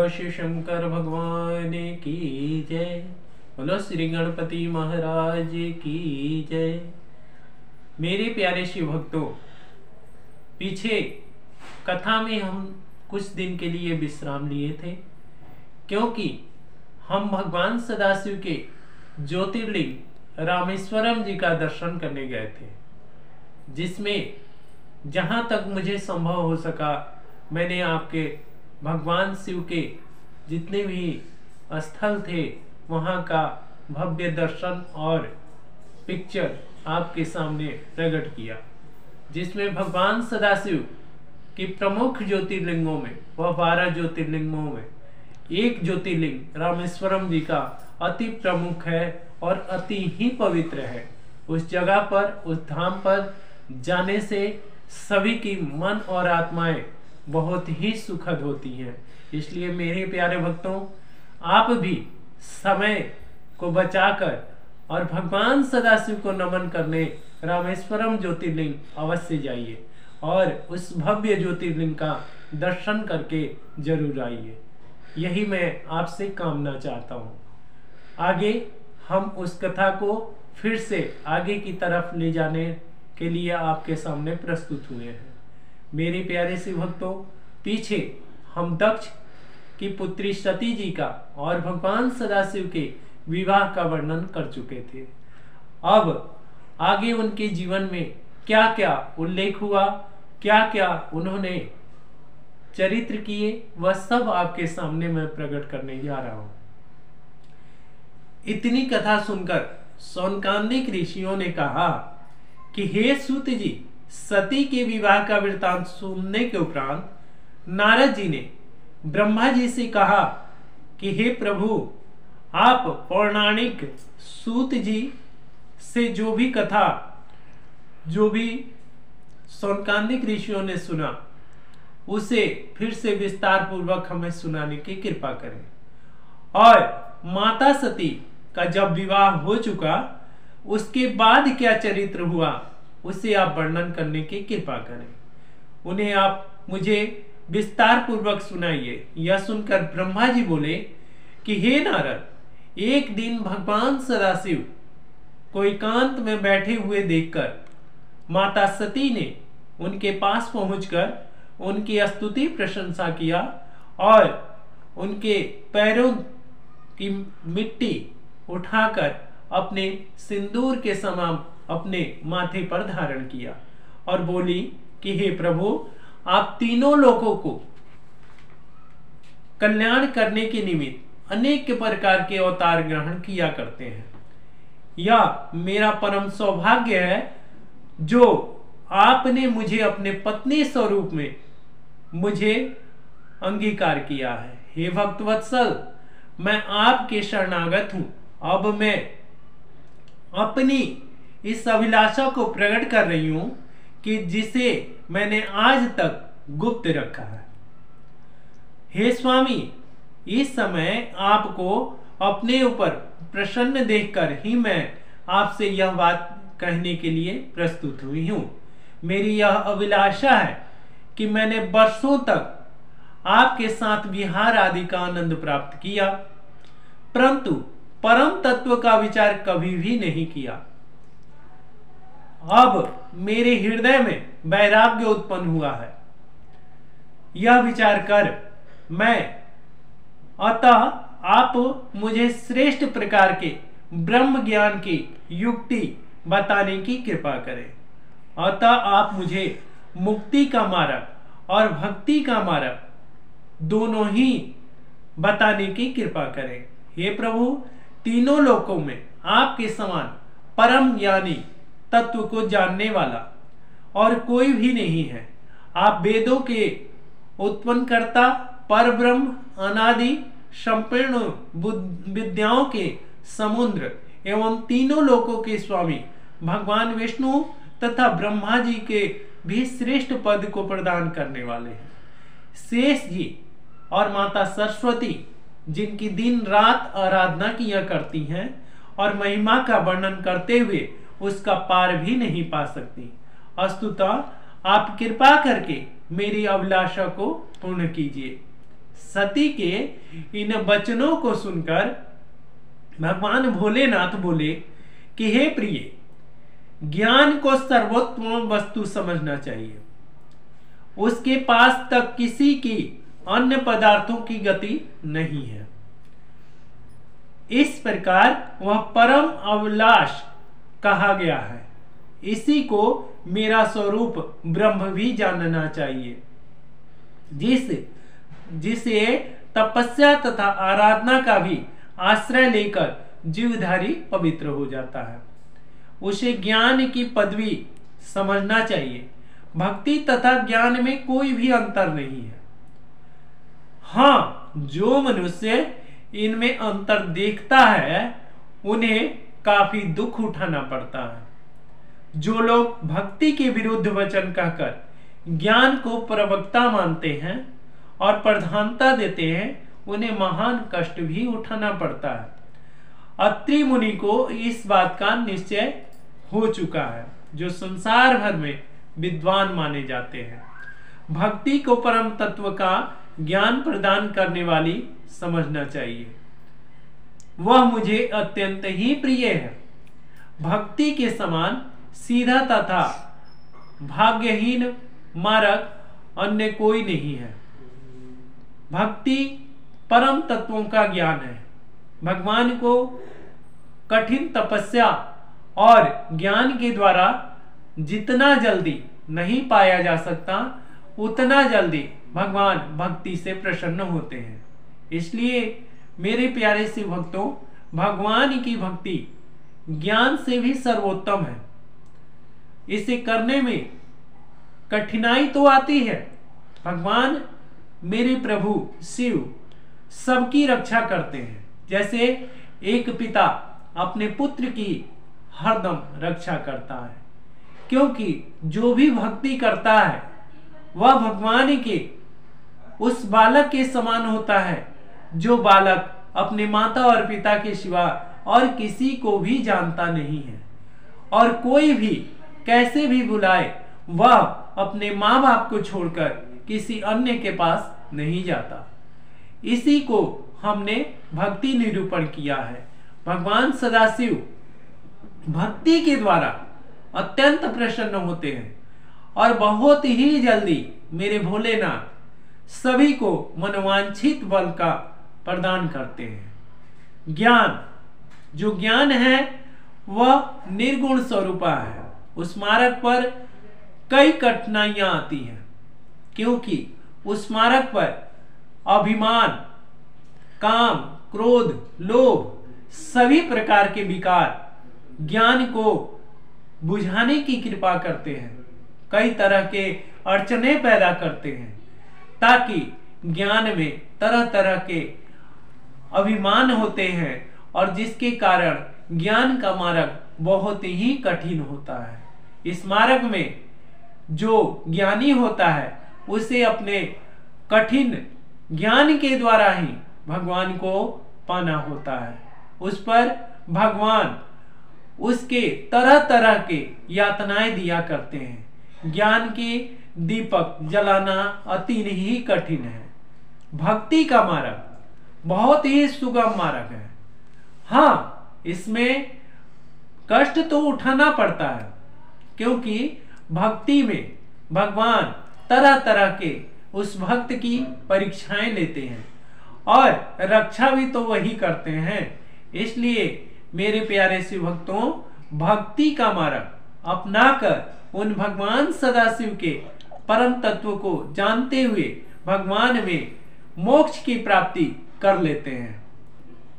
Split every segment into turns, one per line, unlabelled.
शिव शंकर भगवान की जय। बोलो श्री गणपति महाराज की जय। मेरे प्यारे शिव भक्तों, पीछे कथा में हम कुछ दिन के लिए विश्राम लिए थे, क्योंकि हम भगवान सदाशिव के ज्योतिर्लिंग रामेश्वरम जी का दर्शन करने गए थे, जिसमें जहां तक मुझे संभव हो सका मैंने आपके भगवान शिव के जितने भी स्थल थे वहां का भव्य दर्शन और पिक्चर आपके सामने प्रकट किया, जिसमें भगवान सदाशिव की प्रमुख ज्योतिर्लिंगों में, वह 12 ज्योतिर्लिंगों में एक ज्योतिर्लिंग रामेश्वरम जी का अति प्रमुख है और अति ही पवित्र है। उस जगह पर, उस धाम पर जाने से सभी की मन और आत्माएं बहुत ही सुखद होती हैं। इसलिए मेरे प्यारे भक्तों, आप भी समय को बचाकर और भगवान सदाशिव को नमन करने रामेश्वरम ज्योतिर्लिंग अवश्य जाइए और उस भव्य ज्योतिर्लिंग का दर्शन करके जरूर आइए। यही मैं आपसे कामना चाहता हूँ। आगे हम उस कथा को फिर से आगे की तरफ ले जाने के लिए आपके सामने प्रस्तुत हुए हैं। मेरे प्यारे शिव भक्तों, पीछे हम दक्ष की पुत्री सती जी का और भगवान सदाशिव के विवाह का वर्णन कर चुके थे। अब आगे उनके जीवन में क्या क्या उल्लेख हुआ, क्या क्या उन्होंने चरित्र किए, वह सब आपके सामने मैं प्रकट करने जा रहा हूं। इतनी कथा सुनकर सौनकादिक ऋषियों ने कहा कि हे सूत जी, सती के विवाह का वृतांत सुनने के उपरांत नारद जी ने ब्रह्मा जी से कहा कि हे प्रभु, आप पौराणिक सूत जी से जो भी कथा, जो भी सौनकादिक ऋषियों ने सुना, उसे फिर से विस्तार पूर्वक हमें सुनाने की कृपा करें। और माता सती का जब विवाह हो चुका, उसके बाद क्या चरित्र हुआ, उसे आप वर्णन करने की कृपा करें। उन्हें आप मुझे विस्तार पूर्वक सुनाइए। यह सुनकर ब्रह्मा जी बोले कि हे नारद, एक दिन भगवान सदाशिव को एकांत में बैठे हुए देखकर माता सती ने उनके पास पहुंचकर उनकी स्तुति प्रशंसा किया और उनके पैरों की मिट्टी उठाकर अपने सिंदूर के समान अपने माथे पर धारण किया और बोली कि हे प्रभु, आप तीनों लोगों को कल्याण करने के निमित्त अनेक प्रकार के अवतार ग्रहण किया करते हैं। यह मेरा परम सौभाग्य है जो आपने मुझे अपने पत्नी स्वरूप में मुझे अंगीकार किया है। हे भक्तवत्सल, मैं आपके शरणागत हूं। अब मैं अपनी इस अभिलाषा को प्रकट कर रही हूं कि जिसे मैंने आज तक गुप्त रखा है। हे स्वामी, इस समय आपको अपने ऊपर प्रसन्न देखकर ही मैं आपसे यह बात कहने के लिए प्रस्तुत हुई हूं। मेरी यह अभिलाषा है कि मैंने वर्षों तक आपके साथ विहार आदि का आनंद प्राप्त किया, परंतु परम तत्व का विचार कभी भी नहीं किया। अब मेरे हृदय में वैराग्य उत्पन्न हुआ है। यह विचार कर मैं, अतः आप मुझे श्रेष्ठ प्रकार के ब्रह्म ज्ञान की युक्ति बताने की कृपा करें। अतः आप मुझे मुक्ति का मार्ग और भक्ति का मार्ग दोनों ही बताने की कृपा करें। हे प्रभु, तीनों लोकों में आपके समान परम ज्ञानी तत्व को जानने वाला और कोई भी नहीं है। आप वेदों के उत्पन्नकर्ता, परब्रह्म, अनादि संपूर्ण विद्याओं के समुद्र एवं तीनों लोकों के स्वामी भगवान विष्णु तथा ब्रह्मा जी के भी श्रेष्ठ पद को प्रदान करने वाले हैं। शेष जी और माता सरस्वती, जिनकी दिन रात आराधना किया करती हैं और महिमा का वर्णन करते हुए उसका पार भी नहीं पा सकती। अस्तुतः आप कृपा करके मेरी अभिलाषा को पूर्ण कीजिए। सती के इन वचनों को सुनकर भगवान भोलेनाथ बोले कि हे प्रिय, ज्ञान को सर्वोत्तम वस्तु समझना चाहिए। उसके पास तक किसी की अन्य पदार्थों की गति नहीं है। इस प्रकार वह परम अभिलाष कहा गया है। इसी को मेरा स्वरूप ब्रह्म भी जानना चाहिए, जिसे तपस्या तथा आराधना का भी आश्रय लेकर जीवधारी पवित्र हो जाता है। उसे ज्ञान की पदवी समझना चाहिए। भक्ति तथा ज्ञान में कोई भी अंतर नहीं है। हाँ, जो मनुष्य इनमें अंतर देखता है उन्हें काफी दुख उठाना पड़ता है। जो लोग भक्ति के विरुद्ध वचन कहकर ज्ञान को प्रवक्ता मानते हैं और प्रधानता देते हैं, उन्हें महान कष्ट भी उठाना पड़ता है। अत्रि मुनि को इस बात का निश्चय हो चुका है, जो संसार भर में विद्वान माने जाते हैं। भक्ति को परम तत्व का ज्ञान प्रदान करने वाली समझना चाहिए। वह मुझे अत्यंत ही प्रिय है। भक्ति के समान सीधा तथा भाग्यहीन मार्ग अन्य कोई नहीं है। भक्ति परम तत्वों का ज्ञान है। भगवान को कठिन तपस्या और ज्ञान के द्वारा जितना जल्दी नहीं पाया जा सकता, उतना जल्दी भगवान भक्ति से प्रसन्न होते हैं। इसलिए मेरे प्यारे से भक्तों, भगवान की भक्ति ज्ञान से भी सर्वोत्तम है। इसे करने में कठिनाई तो आती है। भगवान मेरे प्रभु शिव सबकी रक्षा करते हैं, जैसे एक पिता अपने पुत्र की हरदम रक्षा करता है। क्योंकि जो भी भक्ति करता है वह भगवान के उस बालक के समान होता है, जो बालक अपने माता और पिता के सिवा और किसी को भी जानता नहीं है, और कोई भी कैसे भी बुलाए वह अपने माँ बाप को छोड़कर किसी अन्य के पास नहीं जाता। इसी को हमने भक्ति निरूपण किया है। भगवान सदाशिव भक्ति के द्वारा अत्यंत प्रसन्न होते हैं और बहुत ही जल्दी मेरे भोलेनाथ सभी को मनोवांछित बल का प्रदान करते हैं। ज्ञान, जो ज्ञान है वह निर्गुण स्वरूपा है। उस मार्ग पर कई कठिनाइयां आती हैं, क्योंकि उस मार्ग पर अभिमान, काम, क्रोध, लोभ सभी प्रकार के विकार ज्ञान को बुझाने की कृपा करते हैं। कई तरह के अड़चने पैदा करते हैं, ताकि ज्ञान में तरह तरह के अभिमान होते हैं, और जिसके कारण ज्ञान का मार्ग बहुत ही कठिन होता है। इस मार्ग में जो ज्ञानी होता है उसे अपने कठिन ज्ञान के द्वारा ही भगवान को पाना होता है। उस पर भगवान उसके तरह तरह के यातनाएं दिया करते हैं। ज्ञान के दीपक जलाना अति ही कठिन है। भक्ति का मार्ग बहुत ही सुगम मार्ग है। हाँ, इसमें कष्ट तो उठाना पड़ता है, क्योंकि भक्ति में भगवान तरह तरह के उस भक्त की परीक्षाएं लेते हैं और रक्षा भी तो वही करते हैं। इसलिए मेरे प्यारे शिव भक्तों, भक्ति का मार्ग अपनाकर उन भगवान सदाशिव के परम तत्व को जानते हुए भगवान में मोक्ष की प्राप्ति कर लेते हैं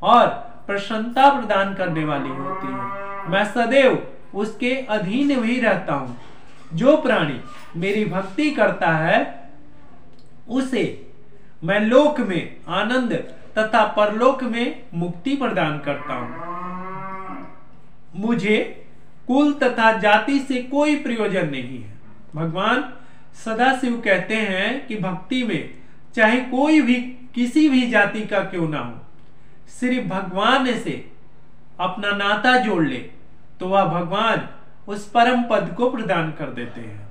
और प्रसन्नता प्रदान करने वाली होती है। मैं सदैव उसके अधीन भी रहता हूँ। जो प्राणी मेरी भक्ति करता है उसे मैं लोक में आनंद तथा परलोक में मुक्ति प्रदान करता हूँ। मुझे कुल तथा जाति से कोई प्रयोजन नहीं है। भगवान सदाशिव कहते हैं कि भक्ति में चाहे कोई भी किसी भी जाति का क्यों ना हो, सिर्फ भगवान से अपना नाता जोड़ ले तो वह भगवान उस परम पद को प्रदान कर देते हैं।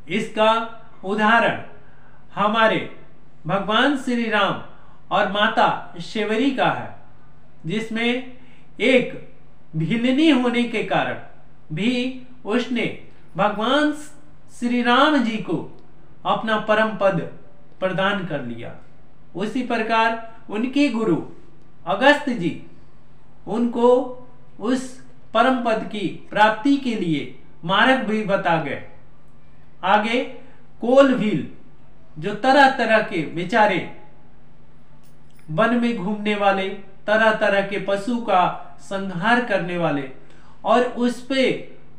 इसका उदाहरण हमारे भगवान श्री राम और माता शबरी का है, जिसमें एक भिलनी होने के कारण भी उसने भगवान श्री राम जी को अपना परम पद प्रदान कर लिया। उसी प्रकार उनके गुरु अगस्त जी उनको उस परम पद की प्राप्ति के लिए मार्ग भी बता गए। आगे कोल भील, जो तरह तरह के बेचारे वन में घूमने वाले, तरह तरह के पशु का संहार करने वाले, और उस पे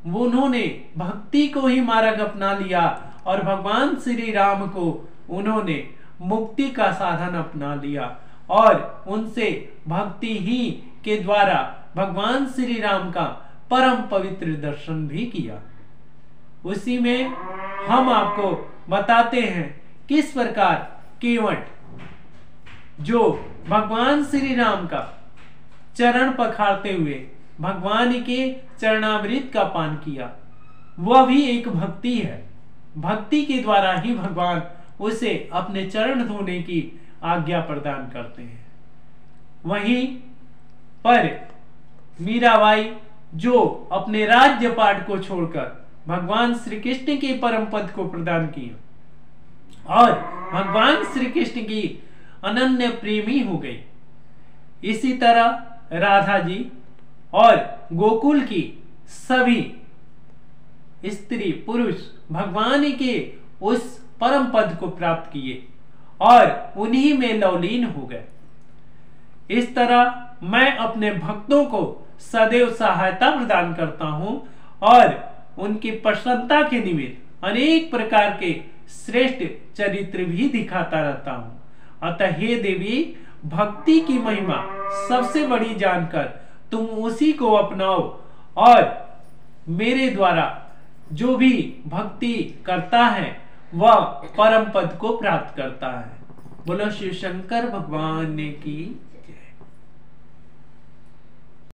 उन्होंने भक्ति को ही मार्ग अपना लिया और भगवान श्री राम को उन्होंने मुक्ति का साधन अपना लिया और उनसे भक्ति ही के द्वारा भगवान श्री राम का परम पवित्र दर्शन भी किया। उसी में हम आपको बताते हैं किस प्रकार केवट जो भगवान श्री राम का चरण पखारते हुए भगवान के चरणामृत का पान किया, वह भी एक भक्ति है। भक्ति के द्वारा ही भगवान उसे अपने चरण धोने की आज्ञा प्रदान करते हैं। वहीं पर मीराबाई जो अपने राज्य पाट को छोड़कर भगवान श्री कृष्ण के परम पद को प्रदान किया और भगवान श्री कृष्ण की अनन्य प्रेमी हो गई। इसी तरह राधा जी और गोकुल की सभी स्त्री पुरुष भगवान के उस परम पद को प्राप्त किए और उन्हीं में लवलीन हो गए। इस तरह मैं अपने भक्तों को सदैव सहायता प्रदान करता हूं और उनकी प्रसन्नता के निमित्त अनेक प्रकार के श्रेष्ठ चरित्र भी दिखाता रहता हूं। अतः हे देवी, भक्ति की महिमा सबसे बड़ी जानकर तुम उसी को अपनाओ और मेरे द्वारा जो भी भक्ति करता है वह परम पद को प्राप्त करता है। बोलो शिव शंकर भगवान की